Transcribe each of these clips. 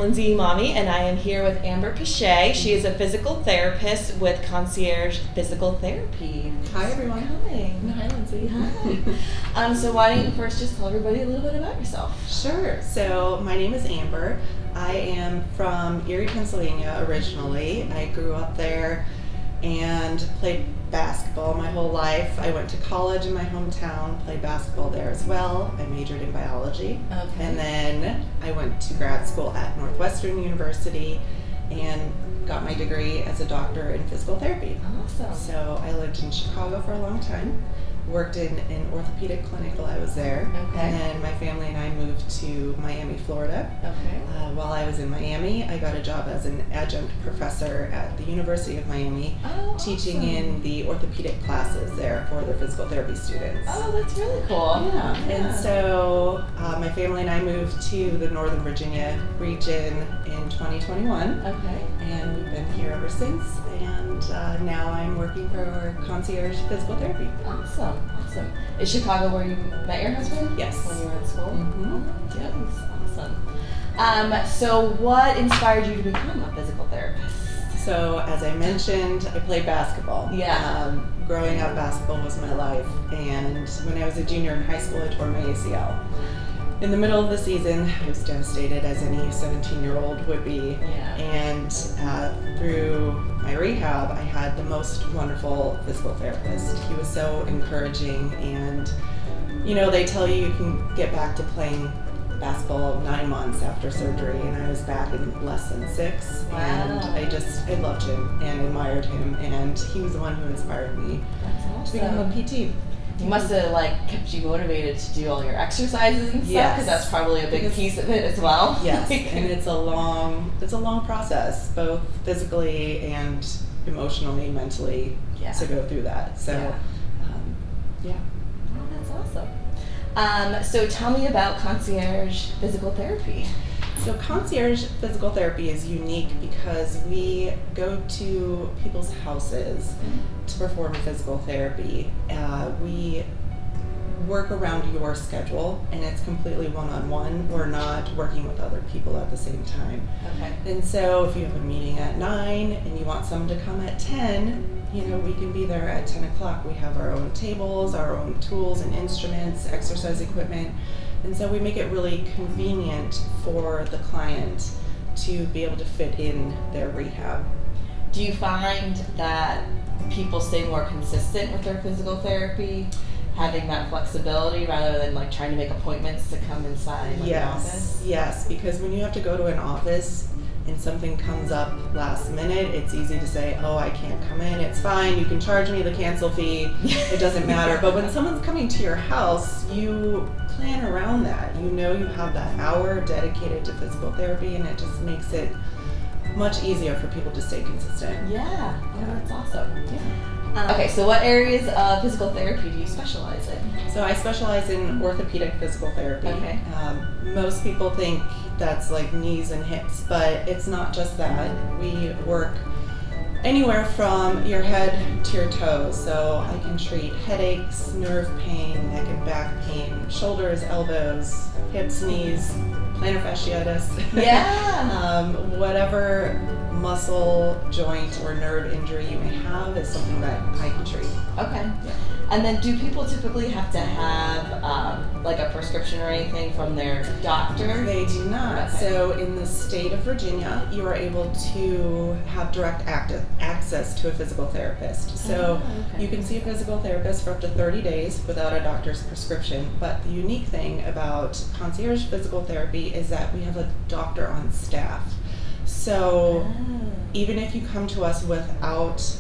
Lindsay Imami, and I am here with Amber Pische. She is a physical therapist with Concierge Physical Therapy. Hi, everyone. Hi, Lindsay. Hi. So why don't you first just tell everybody a little bit about yourself? Sure. So my name is Amber. I am from Erie, Pennsylvania originally. I grew up there and played basketball my whole life. I went to college in my hometown, played basketball there as well. I majored in biology. Okay. And then I went to grad school at Northwestern University and got my degree as a doctor in physical therapy. Awesome. So I lived in Chicago for a long time. Worked in an orthopedic clinic while I was there. Okay. And then my family and I moved to Miami, Florida. Okay. While I was in Miami, I got a job as an adjunct professor at the University of Miami, teaching awesome. in the orthopedic classes there for their physical therapy students. Oh, that's really cool. Yeah. And so my family and I moved to the Northern Virginia region in 2021. Okay. And we've been here ever since. And now I'm working for Concierge Physical Therapy. Awesome. Is Chicago where you met your husband? Yes. When you were in school? Mm-hmm. Yep. Awesome. So what inspired you to become a physical therapist? So as I mentioned, I played basketball. Yeah. Growing up, basketball was my life. And when I was a junior in high school, I tore my ACL. In the middle of the season, I was devastated, as any 17-year-old would be. Yeah. And through my rehab, I had the most wonderful physical therapist. He was so encouraging, and you know, they tell you can get back to playing basketball 9 months after surgery, and I was back in less than 6. Wow. And I loved him and admired him, and he was the one who inspired me That's to become a awesome. PT. He must have kept you motivated to do all your exercises and stuff, Yes. because that's probably a big piece of it as well. Yes, and it's a long process, both physically and emotionally, mentally, Yeah. to go through that. So, yeah. Oh, that's awesome. So tell me about Concierge Physical Therapy. So Concierge Physical Therapy is unique because we go to people's houses to perform physical therapy. We work around your schedule, and it's completely one-on-one. We're not working with other people at the same time. Okay. And so if you have a meeting at 9 and you want someone to come at 10, you know, we can be there at 10 o'clock. We have our own tables, our own tools and instruments, exercise equipment. And so we make it really convenient for the client to be able to fit in their rehab. Do you find that people stay more consistent with their physical therapy, having that flexibility rather than trying to make appointments to come inside the office? Yes, because when you have to go to an office and something comes up last minute, it's easy to say, oh, I can't come in, it's fine, you can charge me the cancel fee, it doesn't matter. But when someone's coming to your house, you plan around that. You know you have that hour dedicated to physical therapy, and it just makes it much easier for people to stay consistent. Yeah. Oh, that's awesome. Yeah. Okay, so what areas of physical therapy do you specialize in? So I specialize in orthopedic physical therapy. Okay. Most people think that's like knees and hips, but it's not just that. We work anywhere from your head to your toes. So I can treat headaches, nerve pain, neck and back pain, shoulders, elbows, hips, knees, plantar fasciitis. Yeah. Whatever muscle, joint, or nerve injury you may have is something that I can treat. Okay. Yeah. And then do people typically have to have a prescription or anything from their doctor? They do not. Okay. So in the state of Virginia, you are able to have direct access to a physical therapist. So okay. you can see a physical therapist for up to 30 days without a doctor's prescription. But the unique thing about Concierge Physical Therapy is that we have a doctor on staff. So even if you come to us without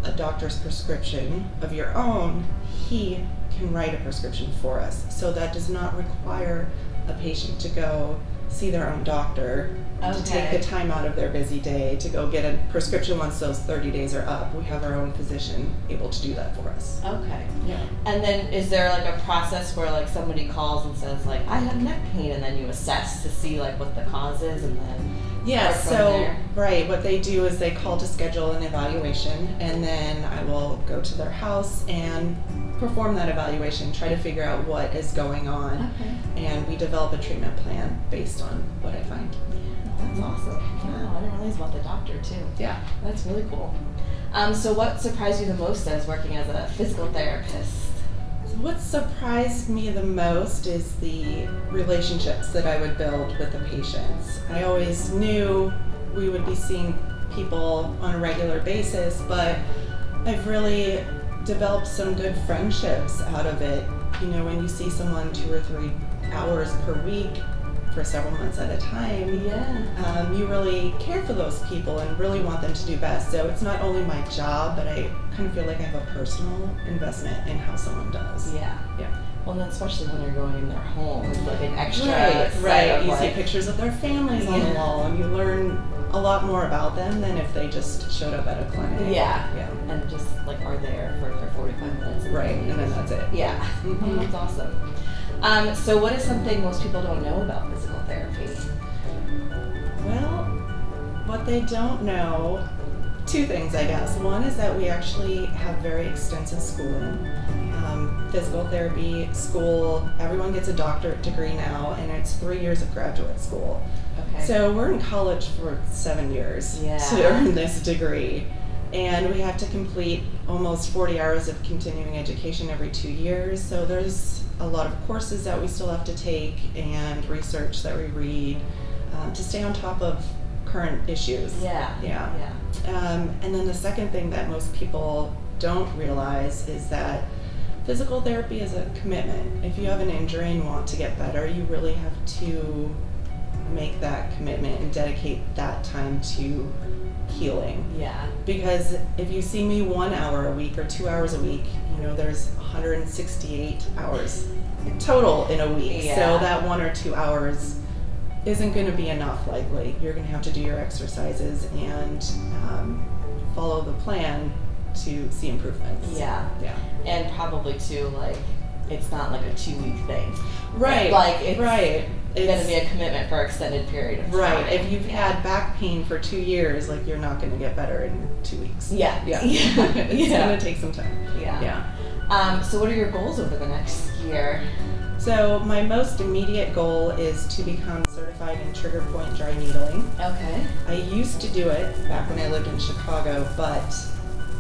a doctor's prescription of your own, he can write a prescription for us. So that does not require a patient to go see their own doctor, to take the time out of their busy day to go get a prescription once those 30 days are up. We have our own physician able to do that for us. Okay. Yeah. And then is there a process where somebody calls and says I have neck pain, and then you assess to see what the cause is, and then Yes, so right, what they do is they call to schedule an evaluation, and then I will go to their house and perform that evaluation, try to figure out what is going on, Okay. and we develop a treatment plan based on what I find. That's awesome. Wow, I didn't realize about the doctor too. Yeah. That's really cool. So what surprised you the most as working as a physical therapist? What surprised me the most is the relationships that I would build with the patients. I always knew we would be seeing people on a regular basis, but I've really developed some good friendships out of it. You know, when you see someone 2 or 3 hours per week for several months at a time, you really care for those people and really want them to do best. So it's not only my job, but I kind of feel like I have a personal investment in how someone does. Yeah. Well, then especially when you're going in their home, it's like an extra Right. You like, see pictures of their families on the wall, and you learn a lot more about them than if they just showed up at a clinic. Yeah. And just like are there for their 45 minutes. And then that's it. Yeah. Oh, that's awesome. So what is something most people don't know about physical therapy? Well, what they don't know, 2 things I guess. One is that we actually have very extensive schooling. Physical therapy school, everyone gets a doctorate degree now, and it's 3 years of graduate school. Okay. So we're in college for 7 years to earn this degree. And we have to complete almost 40 hours of continuing education every 2 years. So there's a lot of courses that we still have to take and research that we read to stay on top of current issues. And then the second thing that most people don't realize is that physical therapy is a commitment. If you have an injury and want to get better, you really have to make that commitment and dedicate that time to healing. Because if you see me 1 hour a week or 2 hours a week, you know, there's 168 hours total in a week. So that 1 or 2 hours isn't going to be enough likely. You're going to have to do your exercises and follow the plan to see improvements. And probably too, like, it's not like a 2-week thing. Like, it's going to be a commitment for an extended period of time. If you've had back pain for 2 years, like, you're not going to get better in 2 weeks. It's going to take some time. So what are your goals over the next year? So my most immediate goal is to become certified in trigger point dry needling. Okay. I used to do it back when I lived in Chicago, but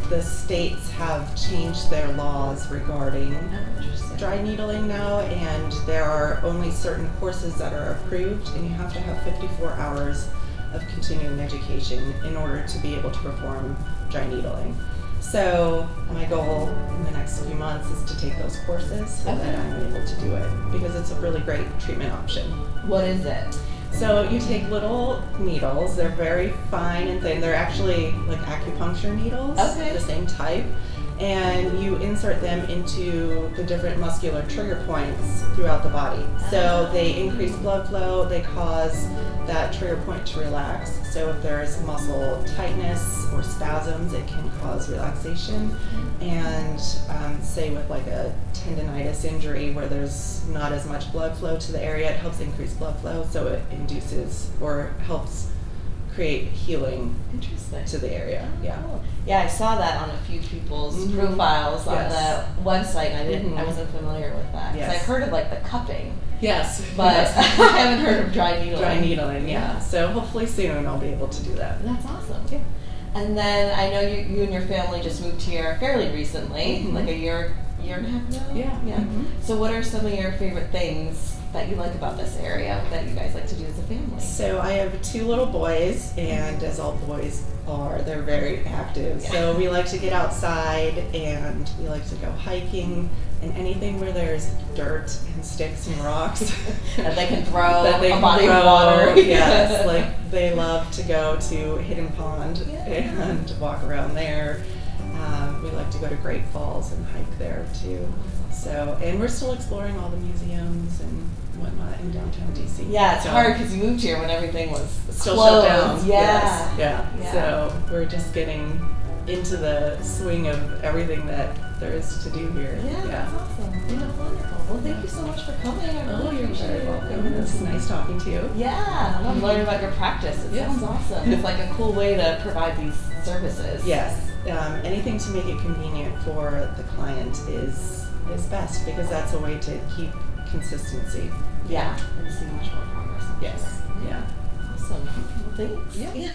the states have changed their laws regarding dry needling now, and there are only certain courses that are approved, and you have to have 54 hours of continuing education in order to be able to perform dry needling. So my goal in the next few months is to take those courses so that I'm able to do it, because it's a really great treatment option. What is it? So you take little needles, they're very fine and thin, they're actually like acupuncture needles, the same type, and you insert them into the different muscular trigger points throughout the body. So they increase blood flow, they cause that trigger point to relax. So if there's muscle tightness or spasms, it can cause relaxation. And say with like a tendonitis injury where there's not as much blood flow to the area, it helps increase blood flow, so it induces or helps create healing to the area. I saw that on a few people's profiles on the website, and I wasn't familiar with that. Because I've heard of like the cupping. But I haven't heard of dry needling. Dry needling, So hopefully soon I'll be able to do that. That's awesome. And then I know you and your family just moved here fairly recently, like a year and a half now? So what are some of your favorite things that you like about this area that you guys like to do as a family? So I have 2 little boys, and as all boys are, they're very active. So we like to get outside, and we like to go hiking, and anything where there's dirt and sticks and rocks that they can throw a body of water. Like they love to go to Hidden Pond and walk around there. We like to go to Great Falls and hike there too. So, and we're still exploring all the museums and whatnot in downtown DC. It's hard because you moved here when everything was still closed. shut down. So we're just getting into the swing of everything that there is to do here. That's awesome. Wonderful. Well, thank you so much for coming. I really appreciate it. You're welcome. It was nice talking to you. I love learning about your practice. It sounds awesome. It's like a cool way to provide these services. Anything to make it convenient for the client is best, because that's a way to keep consistency. And see much more progress. Awesome. Awesome. Well, thanks. Yeah.